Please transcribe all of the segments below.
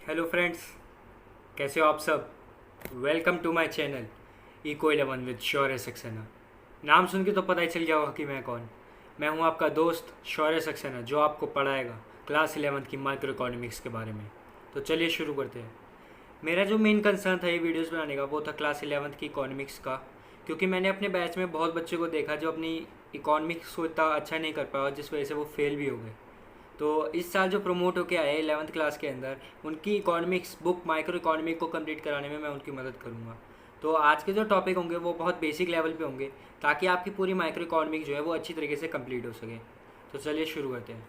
Hello friends, कैसे हो आप सब। Welcome to my channel eco 11 with Shaurya Saxena. नाम सुन के तो पता ही चल गया होगा कि मैं कौन। मैं हूं आपका दोस्त शौर्य सक्सेना, जो आपको पढ़ाएगा क्लास 11 की माइक्रो इकोनॉमिक्स के बारे में। तो चलिए शुरू करते हैं। मेरा जो मेन कंसर्न था ये वीडियोस बनाने का, वो था क्लास 11 की इकोनॉमिक्स का। क्योंकि मैंने अपने बैच में बहुत बच्चों को देखा जो अपनी इकोनॉमिक्स को इतना अच्छा नहीं कर पाया, जिस वजह से वो फेल भी हो गए। तो इस साल जो प्रमोट होके आए 11th क्लास के अंदर, उनकी इकोनॉमिक्स बुक माइक्रो इकोनॉमिक को कंप्लीट कराने में मैं उनकी मदद करूँगा। तो आज के जो टॉपिक होंगे वो बहुत बेसिक लेवल पे होंगे, ताकि आपकी पूरी माइक्रो इकोनॉमिक जो है वो अच्छी तरीके से कंप्लीट हो सके। तो चलिए शुरू करते हैं।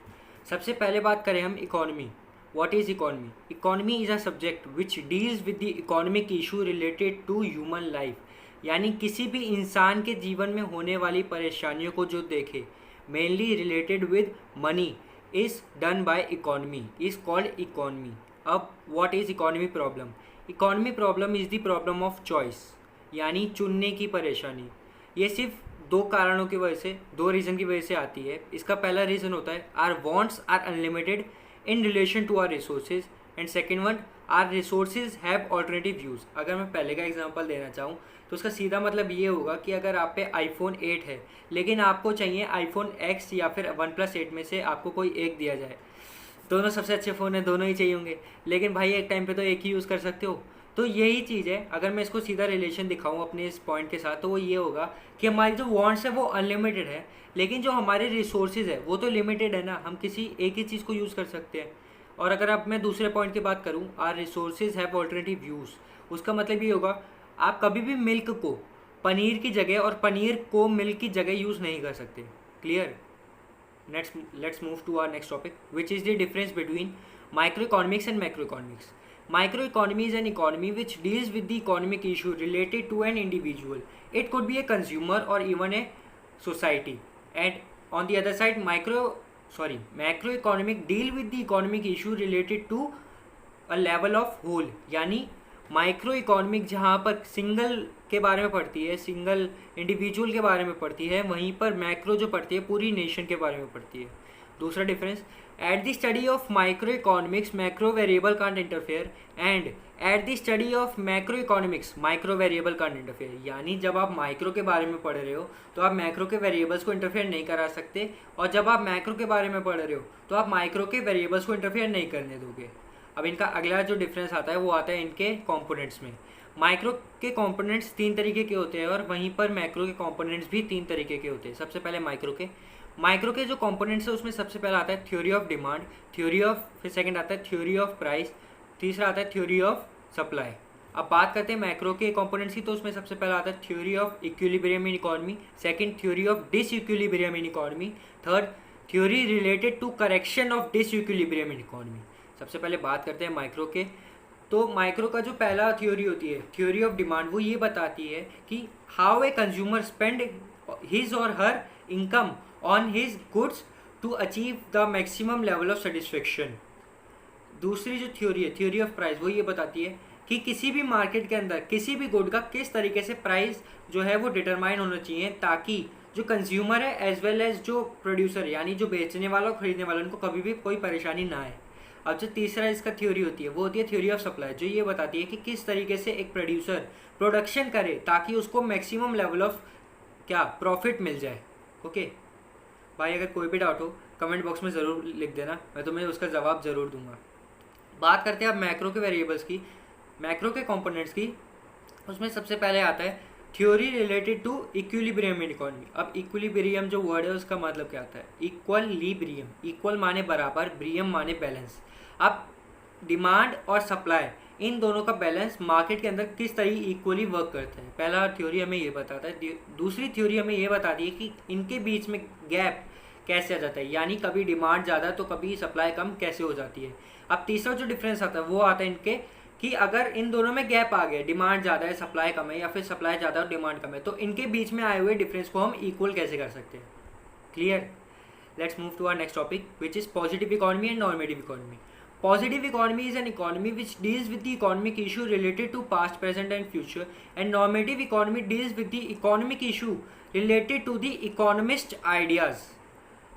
सबसे पहले बात करें हम economy. What is economy? Economy is a subject which deals with the economic issue related to human life. यानी किसी भी इंसान के जीवन में होने वाली परेशानियों को जो देखे, mainly related with money, is done by economy, is called economy. अब what is economy problem? Economy problem is the problem of choice, यानी चुनने की परेशानी। ये सिर्फ दो कारणों की वजह से, दो रीज़न की वजह से आती है। इसका पहला रीज़न होता है our wants are unlimited in relation to our resources, and second one our resources have alternative use. अगर मैं पहले का एग्जांपल देना चाहूँ तो उसका सीधा मतलब ये होगा कि अगर आप पे आईफोन 8 है, लेकिन आपको चाहिए आईफोन X या फिर OnePlus 8 में से आपको कोई एक दिया जाए। दोनों सबसे अच्छे फ़ोन है, दोनों ही चाहिए होंगे, लेकिन भाई एक टाइम पे तो एक ही यूज़ कर सकते हो। तो यही चीज़ है। अगर मैं इसको सीधा रिलेशन दिखाऊँ अपने इस पॉइंट के साथ, तो वो ये होगा कि हमारी जो वांट्स है वो अनलिमिटेड है, लेकिन जो हमारे रिसोर्सेज है वो तो लिमिटेड है ना। हम किसी एक ही चीज़ को यूज़ कर सकते हैं। और अगर अब मैं दूसरे पॉइंट की बात करूँ, our resources have alternative use, उसका मतलब ये होगा आप कभी भी मिल्क को पनीर की जगह और पनीर को मिल्क की जगह यूज़ नहीं कर सकते। Clear? Let's move to our next topic, which is the difference between micro economics and macro economics. Micro economy is an economy which deals with the economic issue related to an individual. It could be a consumer or even a society. And on the other side, macroeconomic deal with the economic issue related to a level of whole. यानी micro economic जहाँ पर single के बारे में पढ़ती है, single individual के बारे में पढ़ती है, वहीं पर मैक्रो जो पढ़ती है पूरी नेशन के बारे में पढ़ती है। दूसरा difference, at the study of micro economics macro variable can't interfere, and at the study of macro economics micro variable can't interfere. यानी जब आप माइक्रो के बारे में पढ़ रहे हो तो आप मैक्रो के वेरिएबल्स को इंटरफेयर नहीं करा सकते, और जब आप मैक्रो के बारे में पढ़ रहे हो तो आप माइक्रो के वेरिएबल्स को इंटरफेयर नहीं करने दोगे। अब इनका अगला जो डिफरेंस आता है वो आता है इनके कंपोनेंट्स में। माइक्रो के कंपोनेंट्स तीन तरीके के होते हैं और वहीं पर मैक्रो के कंपोनेंट्स भी तीन तरीके के होते हैं। सबसे पहले माइक्रो के जो कंपोनेंट्स है उसमें सबसे पहला आता है थ्योरी ऑफ डिमांड, फिर सेकंड आता है थ्योरी ऑफ प्राइस, तीसरा आता है थ्योरी ऑफ सप्लाई। अब बात करते हैं मैक्रो के कंपोनेंट्स की, तो उसमें सबसे पहला आता है theory of equilibrium in economy, second theory of disequilibrium in economy, third theory related to correction of disequilibrium in economy. सबसे पहले बात करते हैं माइक्रो के। तो माइक्रो का जो पहला थ्योरी होती है थ्योरी ऑफ डिमांड, वो ये बताती है कि how a consumer spend his or her income on his goods to achieve the maximum level of satisfaction. दूसरी जो थ्योरी है थ्योरी ऑफ प्राइस, वो ये बताती है कि किसी भी मार्केट के अंदर किसी भी गुड का किस तरीके से प्राइस जो है वो डिटरमाइन होना चाहिए, ताकि जो कंज्यूमर है एज वेल एज जो प्रोड्यूसर यानी जो बेचने वाला और खरीदने वाला, उनको कभी भी कोई परेशानी ना आए। अब जो तीसरा इसका थ्योरी होती है वो होती है थ्योरी ऑफ सप्लाई, जो ये बताती है कि किस तरीके से एक प्रोड्यूसर प्रोडक्शन करे ताकि उसको मैक्सिमम लेवल ऑफ प्रॉफिट मिल जाए। ओके भाई, अगर कोई भी डाउट हो कमेंट बॉक्स में ज़रूर लिख देना, मैं तुम्हें उसका जवाब ज़रूर दूंगा। बात करते हैं अब मैक्रो के वेरिएबल्स की, मैक्रो के कंपोनेंट्स की। उसमें सबसे पहले आता है theory related to equilibrium in economy. अब इक्विलिब्रियम जो वर्ड है उसका मतलब क्या आता है? इक्वलिब्रियम, इक्वल माने बराबर, ब्रियम माने बैलेंस। अब डिमांड और सप्लाई, इन दोनों का बैलेंस मार्केट के अंदर किस तरह इक्वली वर्क करता है, पहला थ्योरी हमें ये बताता है। दूसरी थ्योरी हमें ये बताती है कि इनके बीच में गैप कैसे आ जाता है, यानी कभी डिमांड ज़्यादा तो कभी सप्लाई कम कैसे हो जाती है। अब तीसरा जो डिफरेंस आता है वो आता है इनके कि अगर इन दोनों में गैप आ गया, डिमांड ज़्यादा है सप्लाई कम है, या फिर सप्लाई ज़्यादा और डिमांड कम है, तो इनके बीच में आए हुए डिफरेंस को हम इक्वल कैसे कर सकते हैं। Clear? Let's move to our next topic, which is positive economy and normative economy. Positive economy is an economy which deals with the economic issue related to past, present and future, and normative economy deals with the economic issue related to the economist ideas.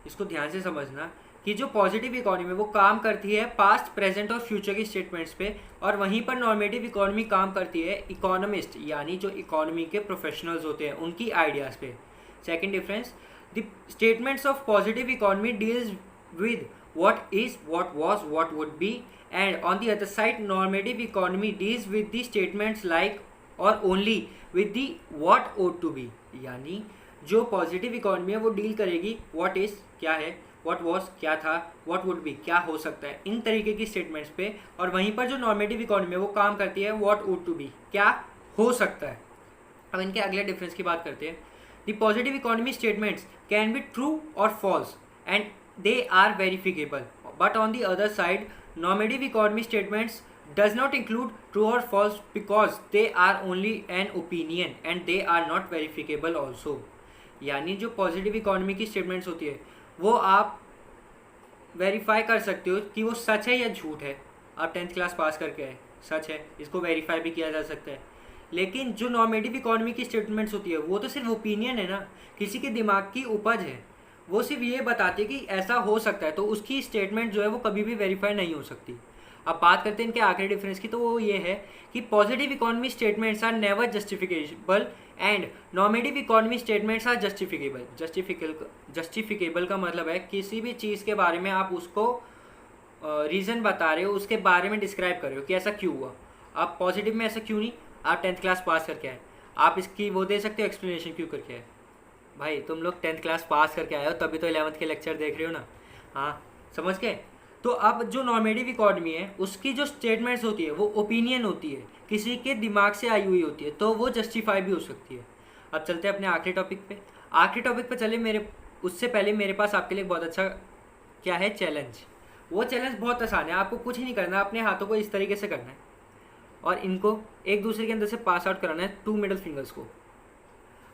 इसको ध्यान से समझना कि जो positive economy है वो काम करती है पास्ट, प्रेजेंट और फ्यूचर की स्टेटमेंट्स पे, और वहीं पर नॉर्मेटिव इकोनॉमी काम करती है इकोनॉमिस्ट यानी जो इकोनॉमी के प्रोफेशनल्स होते हैं उनकी आइडियाज़ पे। Second difference, the statements of positive economy deals with what is, what was, what would be, and on the other side normative economy deals with the statements like or only with the what ought to be। यानी जो positive economy है वो deal करेगी what is क्या है, what was क्या था, what would be क्या हो सकता है, इन तरीके की स्टेटमेंट्स पे, और वहीं पर जो नॉर्मेटिव इकोनॉमी है वो काम करती है what ought to be क्या हो सकता है। अब इनके अगले डिफरेंस की बात करते हैं। The positive economy statements can be true or false and they are verifiable, but on the other side normative economy statements does not include true or false because they are only an opinion and they are not verifiable also। यानी जो positive economy की statements होती है वो आप verify कर सकते हो कि वो सच है या झूठ है। आप 10th क्लास पास करके आए, सच है, इसको वेरीफाई भी किया जा सकता है। लेकिन जो नॉर्मेटिव इकोनॉमी की स्टेटमेंट्स होती है वो तो सिर्फ ओपिनियन है ना, किसी के दिमाग की उपज है, वो सिर्फ ये बताती है कि ऐसा हो सकता है, तो उसकी स्टेटमेंट जो है वो कभी भी वेरीफाई नहीं हो सकती। अब बात करते हैं इनके आखिरी डिफरेंस की, तो वो ये है कि positive economy statements are never justifiable and normative economy statements are justifiable. Justifiable का मतलब है किसी भी चीज़ के बारे में आप उसको रीज़न बता रहे हो, उसके बारे में डिस्क्राइब कर रहे हो कि ऐसा क्यों हुआ। आप पॉजिटिव में ऐसा क्यों नहीं, आप 10th क्लास पास करके आए, आप इसकी वो दे सकते हो एक्सप्लेनेशन क्यों करके आए। भाई तुम लोग 10th क्लास पास करके आए हो तभी तो 11th के लेक्चर देख रहे हो ना, हाँ समझ गए। तो अब जो नॉर्मेटिव इकोनॉमी है उसकी जो स्टेटमेंट्स होती है वो ओपिनियन होती है, किसी के दिमाग से आई हुई होती है, तो वो जस्टिफाई भी हो सकती है। अब चलते हैं अपने आखिरी टॉपिक पे। आखिरी टॉपिक पे चले, उससे पहले मेरे पास आपके लिए बहुत अच्छा क्या है चैलेंज। वो चैलेंज बहुत आसान है, आपको कुछ नहीं करना, अपने हाथों को इस तरीके से करना है और इनको एक दूसरे के अंदर से पास आउट कराना है 2 मिडल फिंगर्स को।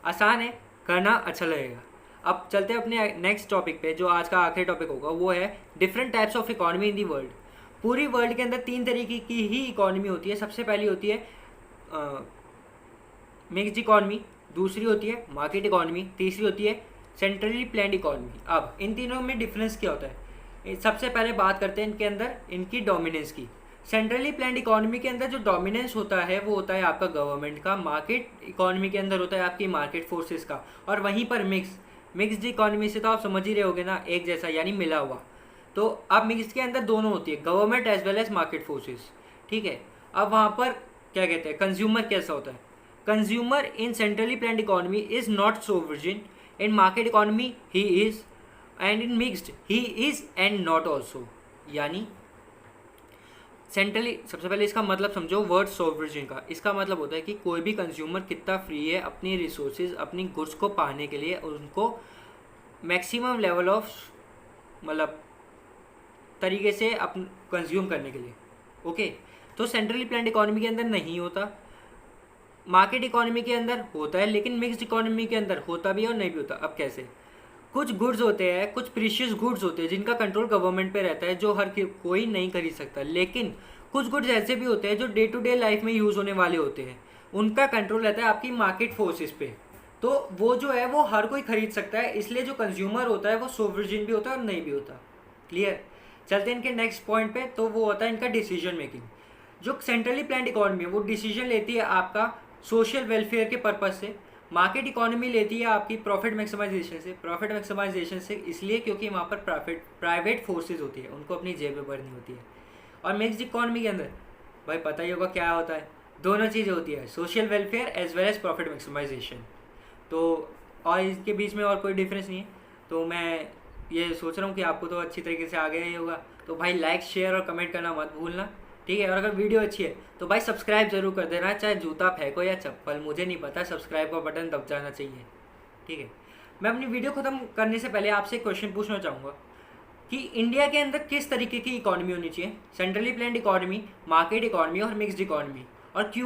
आसान है, करना अच्छा लगेगा। अब चलते हैं अपने नेक्स्ट टॉपिक पे, जो आज का आखिरी टॉपिक होगा, वो है different types of economy in the world. पूरी वर्ल्ड के अंदर 3 तरीके की ही इकोनॉमी होती है। सबसे पहली होती है मिक्स्ड इकोनॉमी, दूसरी होती है मार्केट इकोनॉमी, तीसरी होती है सेंट्रली प्लान्ड इकोनॉमी। अब इन तीनों में डिफरेंस क्या होता है, सबसे पहले बात करते हैं इनके अंदर इनकी डोमिनेंस की। सेंट्रली प्लान्ड इकोनॉमी के अंदर जो डोमिनेंस होता है वो होता है आपका गवर्नमेंट का, मार्केट इकोनॉमी के अंदर होता है आपकी मार्केट फोर्सेस का, और वहीं पर मिक्स्ड इकोनॉमी से तो आप समझ ही रहे होगे ना, एक जैसा यानी मिला हुआ। तो अब मिक्स्ड के अंदर दोनों होती है, government as well as market forces, ठीक है। अब वहाँ पर क्या कहते हैं, कंज्यूमर कैसा होता है। Consumer in centrally planned economy is not sovereign, in market economy he is, and in mixed he is and not also. यानी सेंट्रली, सबसे पहले इसका मतलब समझो वर्ड सोवरेन का। इसका मतलब होता है कि कोई भी कंज्यूमर कितना फ्री है अपनी रिसोर्सेज, अपनी गुड्स को पाने के लिए, उनको मैक्सिमम लेवल ऑफ मतलब तरीके से कंज्यूम करने के लिए। ओके, तो सेंट्रली प्लान्ड इकोनॉमी के अंदर नहीं होता, मार्केट इकोनॉमी के अंदर होता है, लेकिन मिक्स्ड इकोनॉमी के अंदर होता भी है और नहीं भी होता। अब कैसे, कुछ गुड्स होते हैं, कुछ प्रीशियस गुड्स होते हैं जिनका कंट्रोल गवर्नमेंट पे रहता है, जो हर कोई नहीं खरीद सकता। लेकिन कुछ गुड्स ऐसे भी होते हैं जो डे टू डे लाइफ में यूज़ होने वाले होते हैं, उनका कंट्रोल रहता है आपकी मार्केट फोर्सेस पे, तो वो जो है वो हर कोई खरीद सकता है। इसलिए जो कंज्यूमर होता है वो सोवरेन भी होता है और नहीं भी होता। क्लियर। चलते हैं इनके नेक्स्ट पॉइंट पे, तो वो होता है इनका डिसीजन मेकिंग। जो सेंट्रली प्लान्ड इकोनॉमी है वो डिसीजन लेती है आपका सोशल वेलफेयर के पर्पज से, मार्केट इकोनॉमी लेती है आपकी प्रॉफिट मैक्सिमाइजेशन से। प्रॉफिट मैक्सिमाइजेशन से इसलिए क्योंकि वहाँ पर प्राइवेट फोर्सेज होती है, उनको अपनी जेबें भरनी होती है। और मिक्स्ड इकोनॉमी के अंदर भाई पता ही होगा क्या होता है, दोनों चीज़ें होती है, social welfare as well as profit maximisation. तो और इसके बीच में और कोई डिफरेंस नहीं है। तो मैं ये सोच रहा हूँ कि आपको तो अच्छी तरीके से आ गया ही होगा। तो भाई लाइक, शेयर और कमेंट करना मत भूलना, ठीक है। और अगर वीडियो अच्छी है तो भाई सब्सक्राइब जरूर कर देना, चाहे जूता फेंको या चप्पल, मुझे नहीं पता, सब्सक्राइब का बटन दब जाना चाहिए, ठीक है। मैं अपनी वीडियो ख़त्म करने से पहले आपसे एक क्वेश्चन पूछना चाहूँगा कि इंडिया के अंदर किस तरीके की इकोनॉमी होनी चाहिए, centrally planned economy, market economy और मिक्स्ड इकोनॉमी, और क्यों